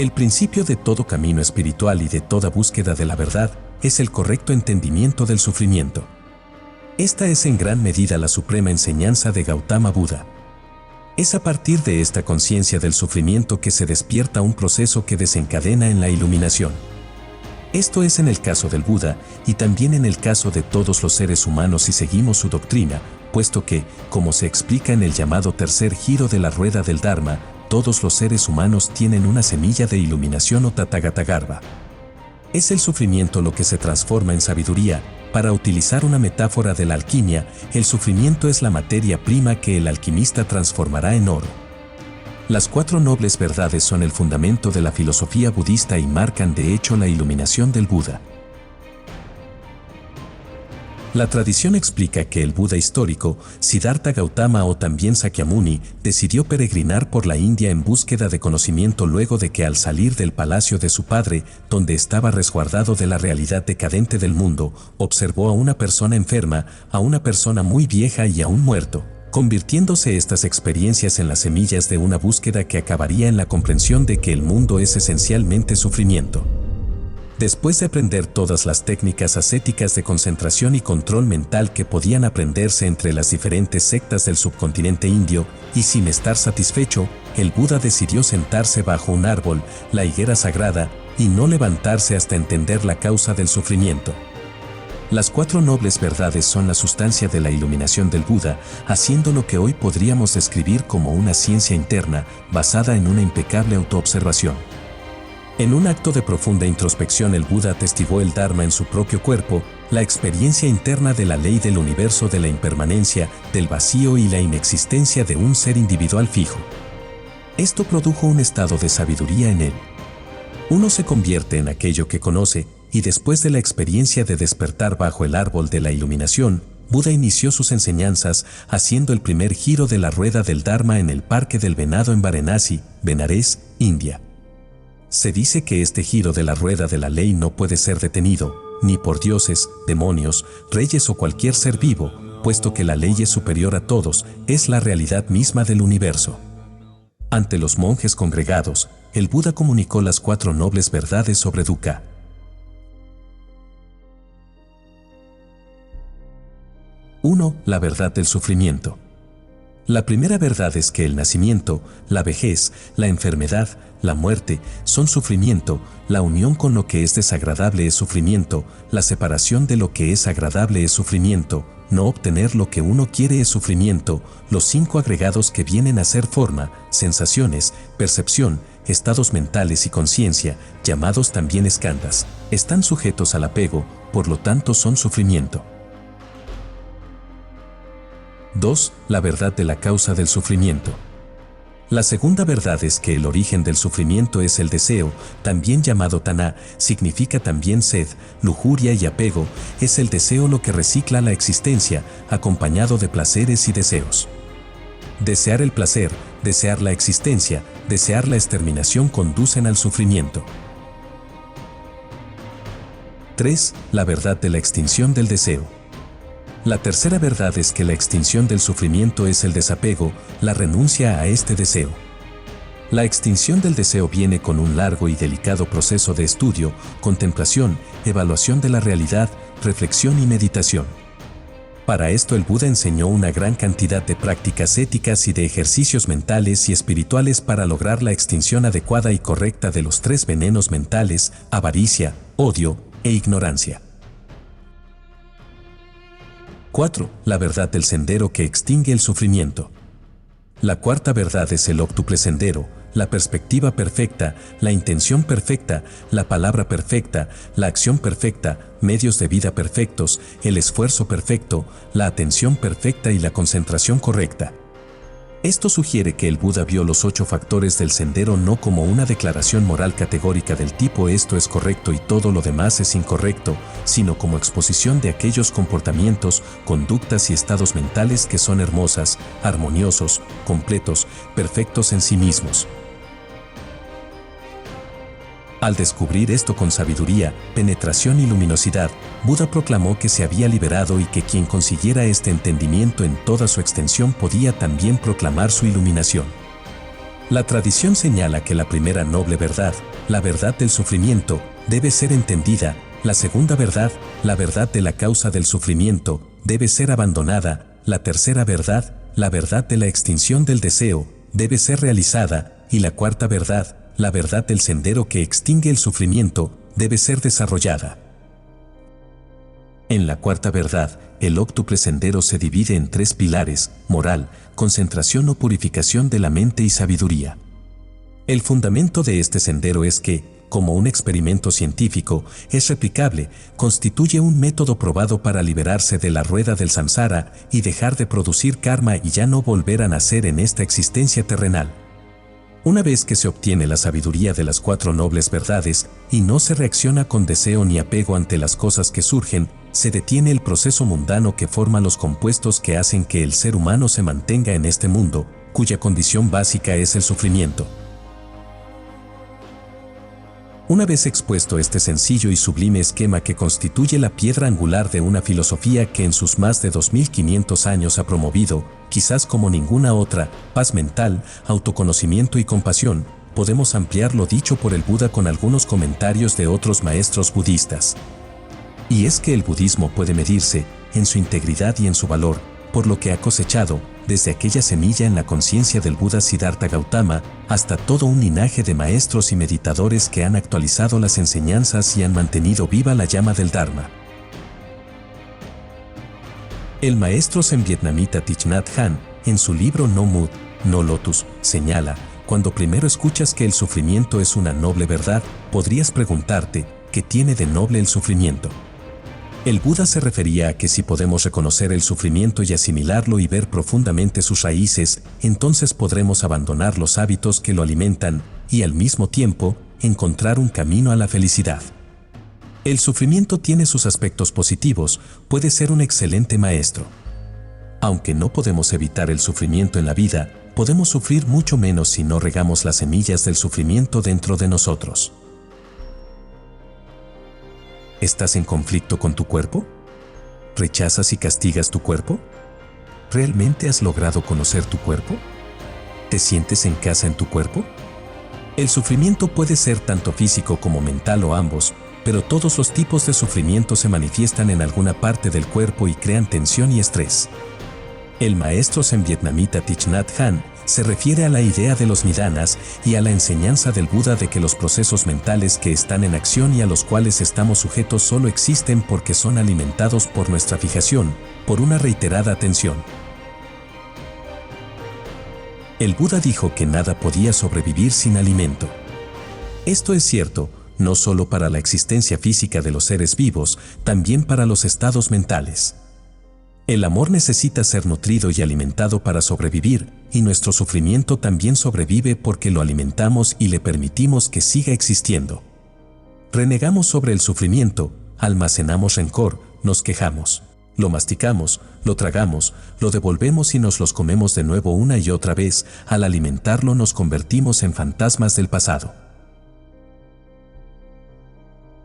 El principio de todo camino espiritual y de toda búsqueda de la verdad es el correcto entendimiento del sufrimiento. Esta es en gran medida la suprema enseñanza de Gautama Buda. Es a partir de esta conciencia del sufrimiento que se despierta un proceso que desencadena en la iluminación. Esto es en el caso del Buda y también en el caso de todos los seres humanos si seguimos su doctrina, puesto que, como se explica en el llamado tercer giro de la rueda del Dharma, todos los seres humanos tienen una semilla de iluminación o Tathagata-garbha. Es el sufrimiento lo que se transforma en sabiduría. Para utilizar una metáfora de la alquimia, el sufrimiento es la materia prima que el alquimista transformará en oro. Las 4 nobles verdades son el fundamento de la filosofía budista y marcan de hecho la iluminación del Buda. La tradición explica que el Buda histórico, Siddhartha Gautama o también Sakyamuni, decidió peregrinar por la India en búsqueda de conocimiento luego de que al salir del palacio de su padre, donde estaba resguardado de la realidad decadente del mundo, observó a una persona enferma, a una persona muy vieja y a un muerto, convirtiéndose estas experiencias en las semillas de una búsqueda que acabaría en la comprensión de que el mundo es esencialmente sufrimiento. Después de aprender todas las técnicas ascéticas de concentración y control mental que podían aprenderse entre las diferentes sectas del subcontinente indio, y sin estar satisfecho, el Buda decidió sentarse bajo un árbol, la higuera sagrada, y no levantarse hasta entender la causa del sufrimiento. Las 4 nobles verdades son la sustancia de la iluminación del Buda, haciendo lo que hoy podríamos describir como una ciencia interna, basada en una impecable autoobservación. En un acto de profunda introspección el Buda atestiguó el Dharma en su propio cuerpo, la experiencia interna de la ley del universo, de la impermanencia, del vacío y la inexistencia de un ser individual fijo. Esto produjo un estado de sabiduría en él. Uno se convierte en aquello que conoce, y después de la experiencia de despertar bajo el árbol de la iluminación, Buda inició sus enseñanzas haciendo el primer giro de la rueda del Dharma en el Parque del Venado en Varanasi, Benares, India. Se dice que este giro de la rueda de la ley no puede ser detenido, ni por dioses, demonios, reyes o cualquier ser vivo, puesto que la ley es superior a todos, es la realidad misma del universo. Ante los monjes congregados, el Buda comunicó las 4 nobles verdades sobre dukkha. 1. La verdad del sufrimiento. La primera verdad es que el nacimiento, la vejez, la enfermedad, la muerte, son sufrimiento, la unión con lo que es desagradable es sufrimiento, la separación de lo que es agradable es sufrimiento, no obtener lo que uno quiere es sufrimiento, los 5 agregados que vienen a ser forma, sensaciones, percepción, estados mentales y conciencia, llamados también skandhas, están sujetos al apego, por lo tanto son sufrimiento. 2. La verdad de la causa del sufrimiento. La segunda verdad es que el origen del sufrimiento es el deseo, también llamado taná, significa también sed, lujuria y apego, es el deseo lo que recicla la existencia, acompañado de placeres y deseos. Desear el placer, desear la existencia, desear la exterminación conducen al sufrimiento. 3. La verdad de la extinción del deseo. La tercera verdad es que la extinción del sufrimiento es el desapego, la renuncia a este deseo. La extinción del deseo viene con un largo y delicado proceso de estudio, contemplación, evaluación de la realidad, reflexión y meditación. Para esto el Buda enseñó una gran cantidad de prácticas éticas y de ejercicios mentales y espirituales para lograr la extinción adecuada y correcta de los 3 venenos mentales, avaricia, odio e ignorancia. 4. La verdad del sendero que extingue el sufrimiento. La cuarta verdad es el óctuple sendero, la perspectiva perfecta, la intención perfecta, la palabra perfecta, la acción perfecta, medios de vida perfectos, el esfuerzo perfecto, la atención perfecta y la concentración correcta. Esto sugiere que el Buda vio los 8 factores del sendero no como una declaración moral categórica del tipo esto es correcto y todo lo demás es incorrecto, sino como exposición de aquellos comportamientos, conductas y estados mentales que son hermosas, armoniosos, completos, perfectos en sí mismos. Al descubrir esto con sabiduría, penetración y luminosidad, Buda proclamó que se había liberado y que quien consiguiera este entendimiento en toda su extensión podía también proclamar su iluminación. La tradición señala que la primera noble verdad, la verdad del sufrimiento, debe ser entendida. La segunda verdad, la verdad de la causa del sufrimiento, debe ser abandonada. La tercera verdad, la verdad de la extinción del deseo, debe ser realizada. Y la cuarta verdad, la verdad del sendero que extingue el sufrimiento, debe ser desarrollada. En la cuarta verdad, el óctuple sendero se divide en tres pilares: moral, concentración o purificación de la mente y sabiduría. El fundamento de este sendero es que, como un experimento científico, es replicable, constituye un método probado para liberarse de la rueda del samsara y dejar de producir karma y ya no volver a nacer en esta existencia terrenal. Una vez que se obtiene la sabiduría de las cuatro nobles verdades y no se reacciona con deseo ni apego ante las cosas que surgen, se detiene el proceso mundano que forma los compuestos que hacen que el ser humano se mantenga en este mundo, cuya condición básica es el sufrimiento. Una vez expuesto este sencillo y sublime esquema que constituye la piedra angular de una filosofía que en sus más de 2500 años ha promovido, quizás como ninguna otra, paz mental, autoconocimiento y compasión, podemos ampliar lo dicho por el Buda con algunos comentarios de otros maestros budistas. Y es que el budismo puede medirse, en su integridad y en su valor, por lo que ha cosechado, desde aquella semilla en la conciencia del Buda Siddhartha Gautama, hasta todo un linaje de maestros y meditadores que han actualizado las enseñanzas y han mantenido viva la llama del Dharma. El maestro zen vietnamita Thich Nhat Hanh, en su libro No Mood, No Lotus, señala: cuando primero escuchas que el sufrimiento es una noble verdad, podrías preguntarte, ¿qué tiene de noble el sufrimiento? El Buda se refería a que si podemos reconocer el sufrimiento y asimilarlo y ver profundamente sus raíces, entonces podremos abandonar los hábitos que lo alimentan y al mismo tiempo encontrar un camino a la felicidad. El sufrimiento tiene sus aspectos positivos, puede ser un excelente maestro. Aunque no podemos evitar el sufrimiento en la vida, podemos sufrir mucho menos si no regamos las semillas del sufrimiento dentro de nosotros. ¿Estás en conflicto con tu cuerpo? ¿Rechazas y castigas tu cuerpo? ¿Realmente has logrado conocer tu cuerpo? ¿Te sientes en casa en tu cuerpo? El sufrimiento puede ser tanto físico como mental o ambos, pero todos los tipos de sufrimiento se manifiestan en alguna parte del cuerpo y crean tensión y estrés. El maestro zen vietnamita Thich Nhat Hanh se refiere a la idea de los nidanas y a la enseñanza del Buda de que los procesos mentales que están en acción y a los cuales estamos sujetos solo existen porque son alimentados por nuestra fijación, por una reiterada atención. El Buda dijo que nada podía sobrevivir sin alimento. Esto es cierto, no solo para la existencia física de los seres vivos, también para los estados mentales. El amor necesita ser nutrido y alimentado para sobrevivir, y nuestro sufrimiento también sobrevive porque lo alimentamos y le permitimos que siga existiendo. Renegamos sobre el sufrimiento, almacenamos rencor, nos quejamos, lo masticamos, lo tragamos, lo devolvemos y nos los comemos de nuevo una y otra vez. Al alimentarlo nos convertimos en fantasmas del pasado.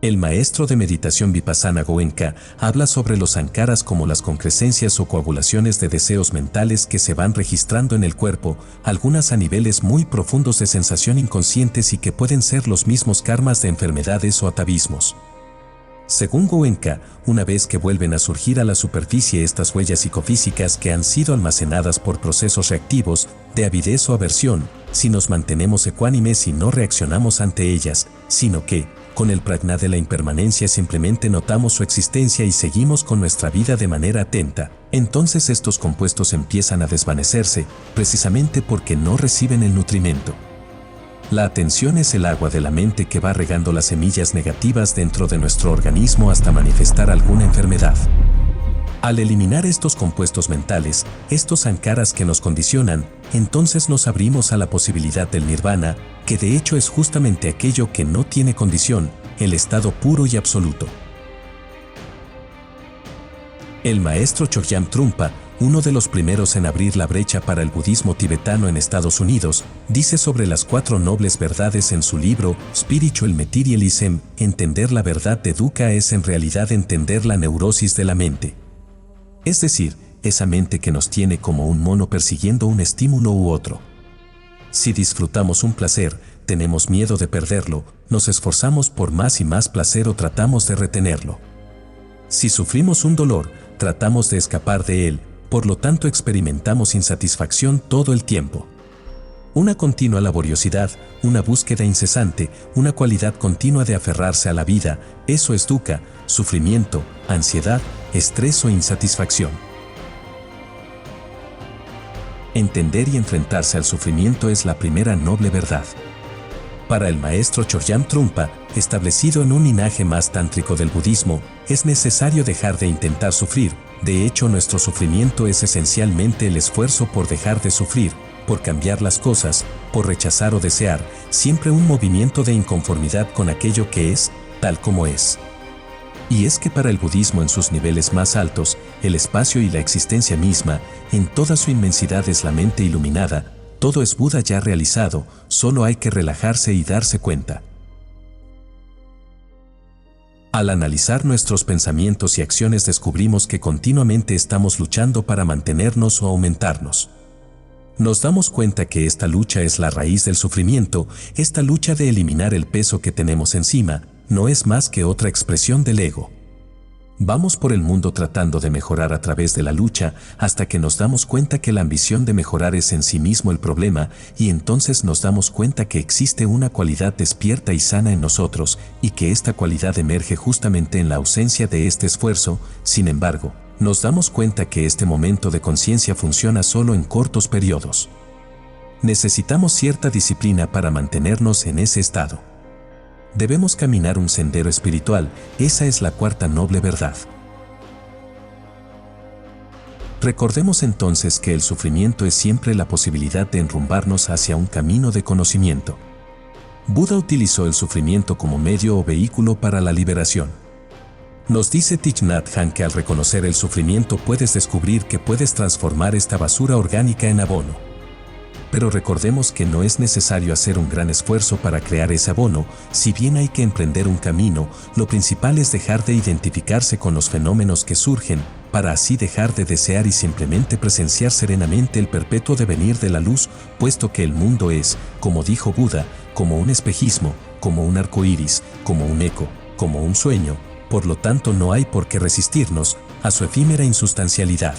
El maestro de meditación Vipassana Goenka habla sobre los sankaras como las concrescencias o coagulaciones de deseos mentales que se van registrando en el cuerpo, algunas a niveles muy profundos de sensación inconscientes y que pueden ser los mismos karmas de enfermedades o atavismos. Según Goenka, una vez que vuelven a surgir a la superficie estas huellas psicofísicas que han sido almacenadas por procesos reactivos, de avidez o aversión, si nos mantenemos ecuánimes y no reaccionamos ante ellas, sino que, con el prajna de la impermanencia simplemente notamos su existencia y seguimos con nuestra vida de manera atenta, entonces estos compuestos empiezan a desvanecerse, precisamente porque no reciben el nutrimento. La atención es el agua de la mente que va regando las semillas negativas dentro de nuestro organismo hasta manifestar alguna enfermedad. Al eliminar estos compuestos mentales, estos sankaras que nos condicionan, entonces nos abrimos a la posibilidad del nirvana, que de hecho es justamente aquello que no tiene condición, el estado puro y absoluto. El maestro Chogyam Trungpa, uno de los primeros en abrir la brecha para el budismo tibetano en Estados Unidos, dice sobre las 4 nobles verdades en su libro Spiritual Materialism: entender la verdad de dukkha es en realidad entender la neurosis de la mente. Es decir, esa mente que nos tiene como un mono persiguiendo un estímulo u otro. Si disfrutamos un placer, tenemos miedo de perderlo, nos esforzamos por más y más placer o tratamos de retenerlo. Si sufrimos un dolor, tratamos de escapar de él, por lo tanto experimentamos insatisfacción todo el tiempo. Una continua laboriosidad, una búsqueda incesante, una cualidad continua de aferrarse a la vida, eso es dukkha, sufrimiento, ansiedad, estrés o insatisfacción. Entender y enfrentarse al sufrimiento es la primera noble verdad. Para el maestro Chögyam Trungpa, establecido en un linaje más tántrico del budismo, es necesario dejar de intentar sufrir. De hecho, nuestro sufrimiento es esencialmente el esfuerzo por dejar de sufrir, por cambiar las cosas, por rechazar o desear, siempre un movimiento de inconformidad con aquello que es, tal como es. Y es que para el budismo en sus niveles más altos, el espacio y la existencia misma, en toda su inmensidad es la mente iluminada, todo es Buda ya realizado, solo hay que relajarse y darse cuenta. Al analizar nuestros pensamientos y acciones descubrimos que continuamente estamos luchando para mantenernos o aumentarnos. Nos damos cuenta que esta lucha es la raíz del sufrimiento, esta lucha de eliminar el peso que tenemos encima, no es más que otra expresión del ego. Vamos por el mundo tratando de mejorar a través de la lucha hasta que nos damos cuenta que la ambición de mejorar es en sí mismo el problema y entonces nos damos cuenta que existe una cualidad despierta y sana en nosotros y que esta cualidad emerge justamente en la ausencia de este esfuerzo. Sin embargo, nos damos cuenta que este momento de conciencia funciona solo en cortos periodos. Necesitamos cierta disciplina para mantenernos en ese estado. Debemos caminar un sendero espiritual, esa es la cuarta noble verdad. Recordemos entonces que el sufrimiento es siempre la posibilidad de enrumbarnos hacia un camino de conocimiento. Buda utilizó el sufrimiento como medio o vehículo para la liberación. Nos dice Thich Nhat Hanh que al reconocer el sufrimiento puedes descubrir que puedes transformar esta basura orgánica en abono. Pero recordemos que no es necesario hacer un gran esfuerzo para crear ese abono, si bien hay que emprender un camino, lo principal es dejar de identificarse con los fenómenos que surgen, para así dejar de desear y simplemente presenciar serenamente el perpetuo devenir de la luz, puesto que el mundo es, como dijo Buda, como un espejismo, como un arco iris, como un eco, como un sueño, por lo tanto no hay por qué resistirnos a su efímera insustancialidad.